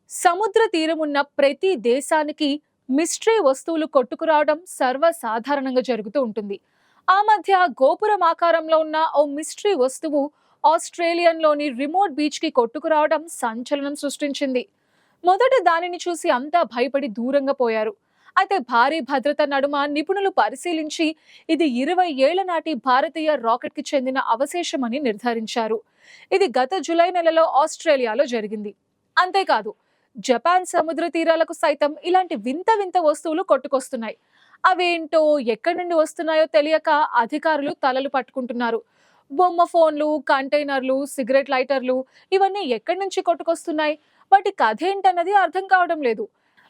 సముద్ర తీరమున్న ప్రతి దేశానికి మిస్టరీ వస్తువులు కొట్టుకురావడం సర్వసాధారణంగా జరుగుతూ ఉంటుంది. ఆ మధ్య గోపురం ఆకారంలో ఉన్న ఓ మిస్టరీ వస్తువు ఆస్ట్రేలియన్లోని రిమోట్ బీచ్ కి కొట్టుకురావడం సంచలనం సృష్టించింది. మొదట దానిని చూసి అంతా భయపడి దూరంగా పోయారు. అయితే భారీ భద్రత నడుమ నిపుణులు పరిశీలించి ఇది 20 ఏళ్ల నాటి భారతీయ రాకెట్ కి చెందిన అవశేషమని నిర్ధారించారు. ఇది గత జూలై నెలలో ఆస్ట్రేలియాలో జరిగింది. అంతేకాదు, జపాన్ సముద్ర తీరాలకు సైతం ఇలాంటి వింత వింత వస్తువులు కొట్టుకొస్తున్నాయి. అవేంటో ఎక్కడి నుండి వస్తున్నాయో తెలియక అధికారులు తలలు పట్టుకుంటున్నారు. బొమ్మ ఫోన్లు, కంటైనర్లు, సిగరెట్ లైటర్లు ఇవన్నీ ఎక్కడి నుంచి కొట్టుకొస్తున్నాయి? వాటి కథ ఏంటన్నది అర్థం కావడం లేదు.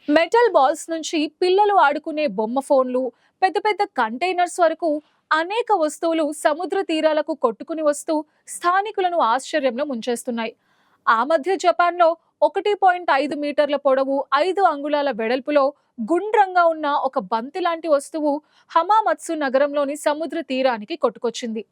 మెటల్ బాల్స్ నుంచి పిల్లలు ఆడుకునే బొమ్మ ఫోన్లు, పెద్ద పెద్ద కంటైనర్స్ వరకు అనేక వస్తువులు సముద్ర తీరాలకు కొట్టుకుని వస్తూ స్థానికులను ఆశ్చర్యంలో ముంచేస్తున్నాయి. ఆ మధ్య జపాన్లో 1.5 మీటర్ల పొడవు, 5 అంగుళాల వెడల్పులో గుండ్రంగా ఉన్న ఒక బంతి లాంటి వస్తువు హమామత్సు నగరంలోని సముద్ర తీరానికి కొట్టుకొచ్చింది.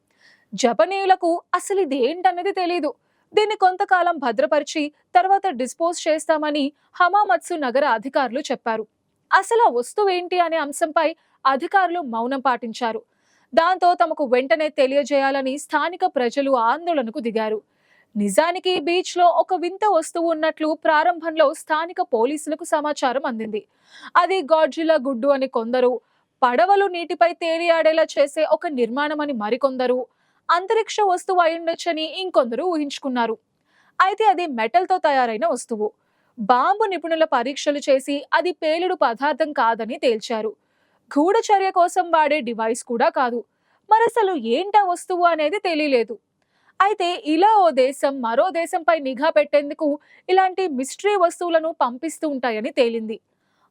జపనీయులకు అసలు ఇది ఏంటన్నది తెలియదు. దీన్ని కొంతకాలం భద్రపరిచి తర్వాత డిస్పోజ్ చేస్తామని హమామత్సు నగర అధికారులు చెప్పారు. అసలు ఆ వస్తువు ఏంటి అనే అంశంపై అధికారులు మౌనం పాటించారు. దాంతో తమకు వెంటనే తెలియజేయాలని స్థానిక ప్రజలు ఆందోళనకు దిగారు. నిజానికి బీచ్ లో ఒక వింత వస్తువు ఉన్నట్లు ప్రారంభంలో స్థానిక పోలీసులకు సమాచారం అందింది. అది గాడ్జిలా గుడ్డు అని కొందరు, పడవలు నీటిపై తేలియాడేలా చేసే ఒక నిర్మాణం అని మరికొందరు, అంతరిక్ష వస్తువు అయ్యుండొచ్చని ఇంకొందరు ఊహించుకున్నారు. అయితే అది మెటల్ తో తయారైన వస్తువు. బాంబు నిపుణుల పరీక్షలు చేసి అది పేలుడు పదార్థం కాదని తేల్చారు. గూఢచర్య కోసం వాడే డివైస్ కూడా కాదు. మరసలు ఏంటా వస్తువు అనేది తెలియలేదు. అయితే ఇలా ఓ దేశం మరో దేశంపై నిఘా పెట్టేందుకు ఇలాంటి మిస్టరీ వస్తువులను పంపిస్తూ ఉంటాయని తేలింది.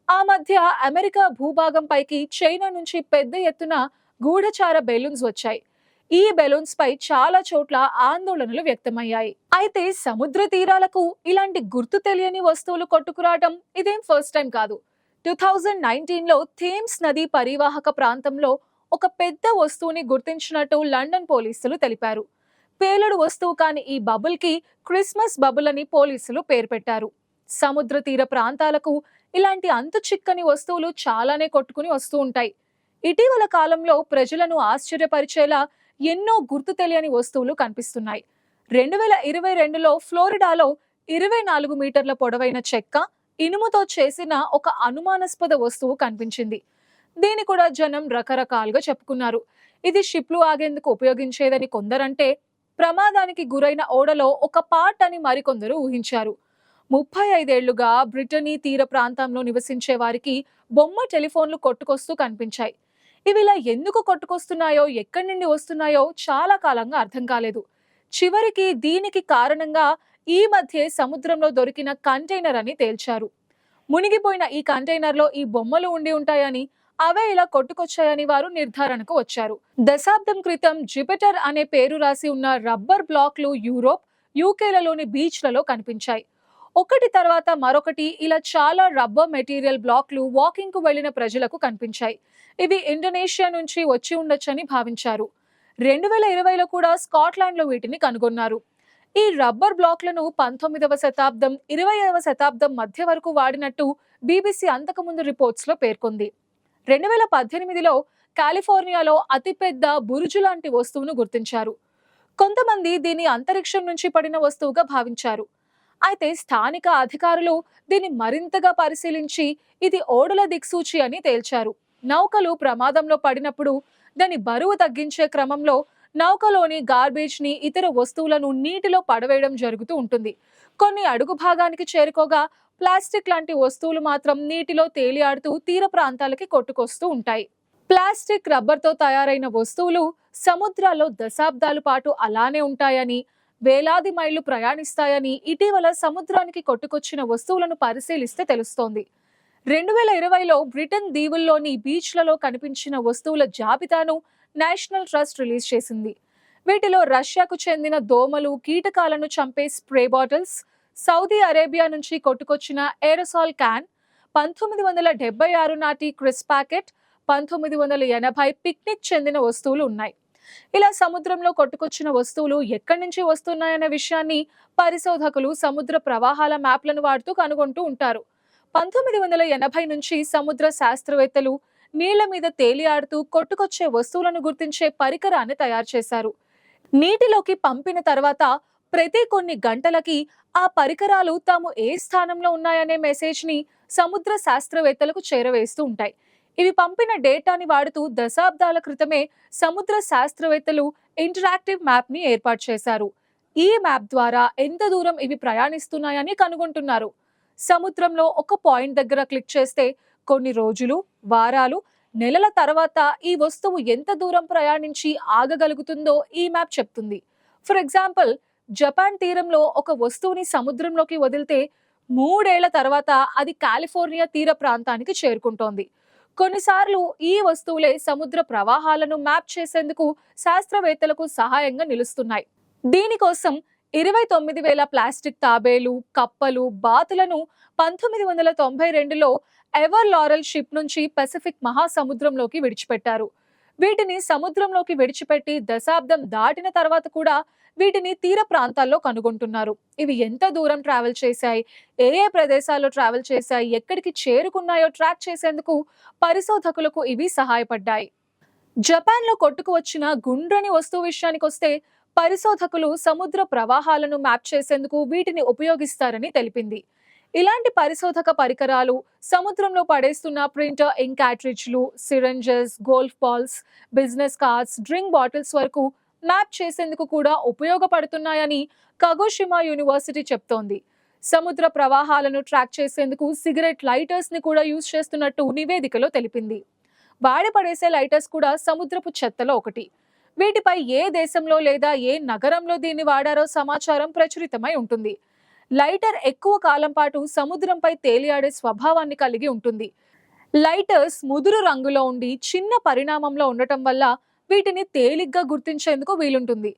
ఆ మధ్య అమెరికా భూభాగం పైకి చైనా నుంచి పెద్ద ఎత్తున గూఢచార బెలూన్స్ వచ్చాయి. ఈ బెలూన్స్ పై చాలా చోట్ల ఆందోళనలు వ్యక్తమయ్యాయి. అయితే సముద్ర తీరాలకు ఇలాంటి గుర్తు తెలియని వస్తువులు కొట్టుకురావడం ఇదేం ఫస్ట్ టైం కాదు. 2019లో థేమ్స్ నది పరివాహక ప్రాంతంలో ఒక పెద్ద వస్తువుని గుర్తించినట్టు లండన్ పోలీసులు తెలిపారు. పేలుడు వస్తువు కాని ఈ బబుల్ కి క్రిస్మస్ బబుల్ అని పోలీసులు పేరు పెట్టారు. సముద్ర తీర ప్రాంతాలకు ఇలాంటి అంతు చిక్కని వస్తువులు చాలానే కొట్టుకుని వస్తూ ఉంటాయి. ఇటీవల కాలంలో ప్రజలను ఆశ్చర్యపరిచేలా ఎన్నో గుర్తు తెలియని వస్తువులు కనిపిస్తున్నాయి. 2022లో ఫ్లోరిడాలో 24 మీటర్ల పొడవైన చెక్క, ఇనుముతో చేసిన ఒక అనుమానాస్పద వస్తువు కనిపించింది. దీని కూడా జనం రకరకాలుగా చెప్పుకున్నారు. ఇది షిప్లు ఆగేందుకు ఉపయోగించేదని కొందరంటే, ప్రమాదానికి గురైన ఓడలో ఒక పార్ట్ అని మరికొందరు ఊహించారు. 35 ఏళ్లుగా బ్రిటనీ తీర ప్రాంతంలో నివసించే వారికి బొమ్మ టెలిఫోన్లు కొట్టుకొస్తూ కనిపించాయి. ఇవి ఇలా ఎందుకు కొట్టుకొస్తున్నాయో, ఎక్కడి నుండి వస్తున్నాయో చాలా కాలంగా అర్థం కాలేదు. చివరికి దీనికి కారణంగా ఈ మధ్య సముద్రంలో దొరికిన కంటైనర్ అని తేల్చారు. మునిగిపోయిన ఈ కంటైనర్లో ఈ బొమ్మలు ఉండి ఉంటాయని, అవే ఇలా కొట్టుకొచ్చాయని వారు నిర్ధారణకు వచ్చారు. దశాబ్దం క్రితం జుపిటర్ అనే పేరు రాసి ఉన్న రబ్బర్ బ్లాక్లు యూరోప్, యూకేలలోని బీచ్లలో కనిపించాయి. ఒకటి తర్వాత మరొకటి ఇలా చాలా రబ్బర్ మెటీరియల్ బ్లాక్లు వాకింగ్ కు వెళ్లిన ప్రజలకు కనిపించాయి. ఇవి ఇండోనేషియా నుంచి వచ్చి ఉండొచ్చని భావించారు. 2020లో కూడా స్కాట్లాండ్ లో వీటిని కనుగొన్నారు. ఈ రబ్బర్ బ్లాక్లను 19వ శతాబ్దం, 20వ శతాబ్దం మధ్య వరకు వాడినట్టు బీబీసీ అంతకుముందు రిపోర్ట్స్ లో పేర్కొంది. 2018లో కాలిఫోర్నియాలో అతిపెద్ద బురుజు లాంటి వస్తువును గుర్తించారు. కొంతమంది దీన్ని అంతరిక్షం నుంచి పడిన వస్తువుగా భావించారు. అయితే స్థానిక అధికారులు దీన్ని మరింతగా పరిశీలించి ఇది ఓడల దిక్సూచి అని తేల్చారు. నౌకలు ప్రమాదంలో పడినప్పుడు దాని బరువు తగ్గించే క్రమంలో నౌకలోని గార్బేజ్ ని, ఇతర వస్తువులను నీటిలో పడవేయడం జరుగుతూ ఉంటుంది. కొన్ని అడుగు భాగానికి చేరుకోగా ప్లాస్టిక్ లాంటి వస్తువులు మాత్రం నీటిలో తేలియాడుతూ తీర ప్రాంతాలకి కొట్టుకొస్తూ ఉంటాయి. ప్లాస్టిక్, రబ్బర్తో తయారైన వస్తువులు సముద్రాల్లో దశాబ్దాల పాటు అలానే ఉంటాయని, వేలాది మైళ్లు ప్రయాణిస్తాయని ఇటీవల సముద్రానికి కొట్టుకొచ్చిన వస్తువులను పరిశీలిస్తే తెలుస్తోంది. 2020లో బ్రిటన్ దీవుల్లోని బీచ్లలో కనిపించిన వస్తువుల జాబితాను నేషనల్ ట్రస్ట్ రిలీజ్ చేసింది. వీటిలో రష్యాకు చెందిన దోమలు, కీటకాలను చంపే స్ప్రే బాటిల్స్, సౌదీ అరేబియా నుంచి కొట్టుకొచ్చిన ఏరోసాల్ క్యాన్, 1976 నాటి క్రిస్ ప్యాకెట్, 1980 పిక్నిక్ చెందిన వస్తువులు ఉన్నాయి. ఇలా సముద్రంలో కొట్టుకొచ్చిన వస్తువులు ఎక్కడి నుంచి వస్తున్నాయనే విషయాన్ని పరిశోధకులు సముద్ర ప్రవాహాల మ్యాప్లను వాడుతూ కనుగొంటూ ఉంటారు. 1980 నుంచి సముద్ర శాస్త్రవేత్తలు నీళ్ల మీద తేలియాడుతూ కొట్టుకొచ్చే వస్తువులను గుర్తించే పరికరాన్ని తయారు చేశారు. నీటిలోకి పంపిన తర్వాత ప్రతి కొన్ని గంటలకి ఆ పరికరాలు తాము ఏ స్థానంలో ఉన్నాయనే మెసేజ్ ని సముద్ర శాస్త్రవేత్తలకు చేరవేస్తూ ఉంటాయి. ఇవి పంపిన డేటాని వాడుతూ దశాబ్దాల క్రితమే సముద్ర శాస్త్రవేత్తలు ఇంటరాక్టివ్ మ్యాప్ ని ఏర్పాటు చేశారు. ఈ మ్యాప్ ద్వారా ఎంత దూరం ఇవి ప్రయాణిస్తున్నాయని కనుగొంటున్నారు. సముద్రంలో ఒక పాయింట్ దగ్గర క్లిక్ చేస్తే కొన్ని రోజులు, వారాలు, నెలల తర్వాత ఈ వస్తువు ఎంత దూరం ప్రయాణించి ఆగగలుగుతుందో ఈ మ్యాప్ చెప్తుంది. ఫర్ ఎగ్జాంపుల్, జపాన్ తీరంలో ఒక వస్తువుని సముద్రంలోకి వదిలితే 3 ఏళ్ల తర్వాత అది కాలిఫోర్నియా తీర ప్రాంతానికి చేరుకుంటోంది. కొన్నిసార్లు ఈ వస్తువులే సముద్ర ప్రవాహాలను మ్యాప్ చేసేందుకు శాస్త్రవేత్తలకు సహాయంగా నిలుస్తున్నాయి. దీనికోసం 29,000 ప్లాస్టిక్ తాబేలు, కప్పలు, బాతులను 1992లో ఎవర్ లారెల్ షిప్ నుంచి పసిఫిక్ మహాసముద్రంలోకి విడిచిపెట్టారు. వీటిని సముద్రంలోకి విడిచిపెట్టి దశాబ్దం దాటిన తర్వాత కూడా వీటిని తీర ప్రాంతాల్లో కనుగొంటున్నారు. ఇవి ఎంత దూరం ట్రావెల్ చేశాయి, ఏ ఏ ప్రదేశాల్లో ట్రావెల్ చేశాయి, ఎక్కడికి చేరుకున్నాయో ట్రాక్ చేసేందుకు పరిశోధకులకు ఇవి సహాయపడ్డాయి. జపాన్లో కొట్టుకు వచ్చిన గుండ్రని వస్తువు విషయానికొస్తే పరిశోధకులు సముద్ర ప్రవాహాలను మ్యాప్ చేసేందుకు వీటిని ఉపయోగిస్తారని తెలిపింది. ఇలాంటి పరిశోధక పరికరాలు సముద్రంలో పడేస్తున్న ప్రింటర్ ఇంక్ క్యాట్రిడ్జ్లు, syringes, golf balls, business cards, drink bottles వరకు మ్యాప్ చేసేందుకు కూడా ఉపయోగపడుతున్నాయని కగోషిమా యూనివర్సిటీ చెప్తోంది. సముద్ర ప్రవాహాలను ట్రాక్ చేసేందుకు సిగరెట్ లైటర్స్ ని కూడా యూజ్ చేస్తున్నట్టు నివేదికలో తెలిపింది. వాడి పడేసే లైటర్స్ కూడా సముద్రపు చెత్తలో ఒకటి. వీటిపై ఏ దేశంలో లేదా ఏ నగరంలో దీన్ని వాడారో సమాచారం ప్రచురితమై ఉంటుంది. లైటర్ ఎక్కువ కాలం పాటు సముద్రంపై తేలియాడే స్వభావాన్ని కలిగి ఉంటుంది. లైటర్స్ ముదురు రంగులో ఉండి చిన్న పరిణామంలో ఉండటం వల్ల వీటిని తేలిగ్గా గుర్తించేందుకు వీలుంటుంది.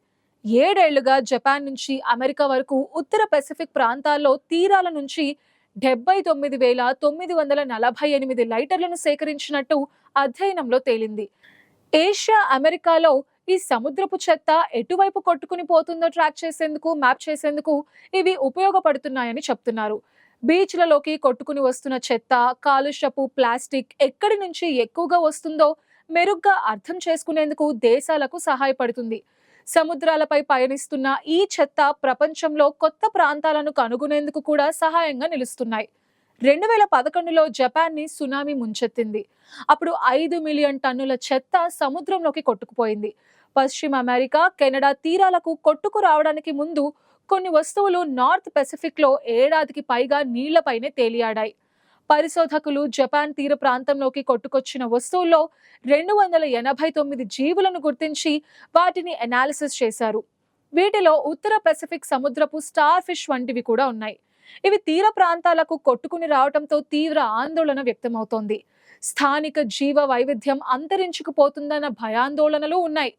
7 ఏళ్లుగా జపాన్ నుంచి అమెరికా వరకు ఉత్తర పెసిఫిక్ ప్రాంతాల్లో తీరాల నుంచి 79,948 లైటర్లను సేకరించినట్టు అధ్యయనంలో తేలింది. ఏషియా, అమెరికాలో ఈ సముద్రపు చెత్త ఎటువైపు కొట్టుకుని పోతుందో ట్రాక్ చేసేందుకు, మ్యాప్ చేసేందుకు ఇవి ఉపయోగపడుతున్నాయని చెప్తున్నారు. బీచ్లలోకి కొట్టుకుని వస్తున్న చెత్త, కాలుష్యపు ప్లాస్టిక్ ఎక్కడి నుంచి ఎక్కువగా వస్తుందో మెరుగ్గా అర్థం చేసుకునేందుకు దేశాలకు సహాయపడుతుంది. సముద్రాలపై పయనిస్తున్న ఈ చెత్త ప్రపంచంలో కొత్త ప్రాంతాలను కనుగొనేందుకు కూడా సహాయంగా నిలుస్తున్నాయి. 2011లో జపాన్ ని సునామీ ముంచెత్తింది. అప్పుడు 5 మిలియన్ టన్నుల చెత్త సముద్రంలోకి కొట్టుకుపోయింది. పశ్చిమ అమెరికా, కెనడా తీరాలకు కొట్టుకు రావడానికి ముందు కొన్ని వస్తువులు నార్త్ పెసిఫిక్ లో ఏడాదికి పైగా నీళ్లపైనే తేలియాడాయి. పరిశోధకులు జపాన్ తీర ప్రాంతంలోకి కొట్టుకొచ్చిన వస్తువుల్లో 289 జీవులను గుర్తించి వాటిని అనాలిసిస్ చేశారు. వీటిలో ఉత్తర పెసిఫిక్ సముద్రపు స్టార్ ఫిష్ వంటివి కూడా ఉన్నాయి. ఇవి తీర ప్రాంతాలకు కొట్టుకుని రావడంతో తీవ్ర ఆందోళన వ్యక్తమవుతోంది. స్థానిక జీవ వైవిధ్యం అంతరించుకుపోతుందన్న భయాందోళనలు ఉన్నాయి.